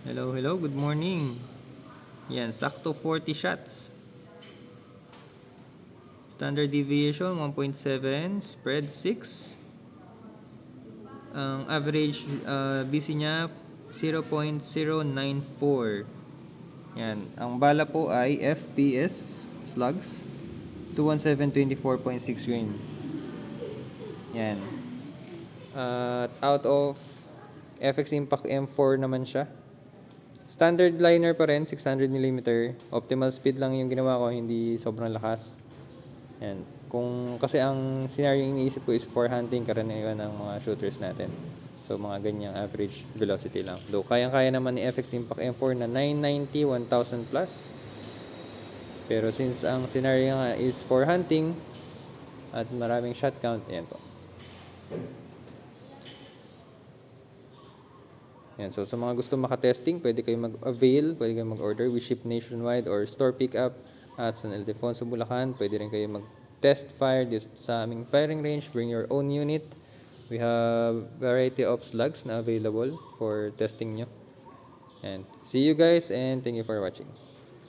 Hello, hello, good morning. Yan, sakto 40 shots. Standard deviation 1.7, spread 6. Ang average BC niya 0.094. Yan, ang bala po ay FPS slugs 21724.6 grain. Yan. At out of FX Impact M4 naman siya. Standard liner pa rin, 600mm. Optimal speed lang yung ginawa ko, hindi sobrang lakas. Yan. Kasi ang scenario yung iniisip ko is for hunting, karaniwan ng mga shooters natin. So, mga ganyang average velocity lang. Though, kayang-kaya naman ni FX Impact M4 na 990, 1000 plus. Pero since ang scenario nga is for hunting at maraming shot count, yan po. Yan. So, sa mga gusto makatesting, pwede kayo mag-avail, pwede kayo mag-order. We ship nationwide or store pickup at San Ildefonso, Bulacan. Pwede rin kayo mag-test fire dito sa aming firing range. Bring your own unit. We have variety of slugs na available for testing nyo. And see you guys and thank you for watching.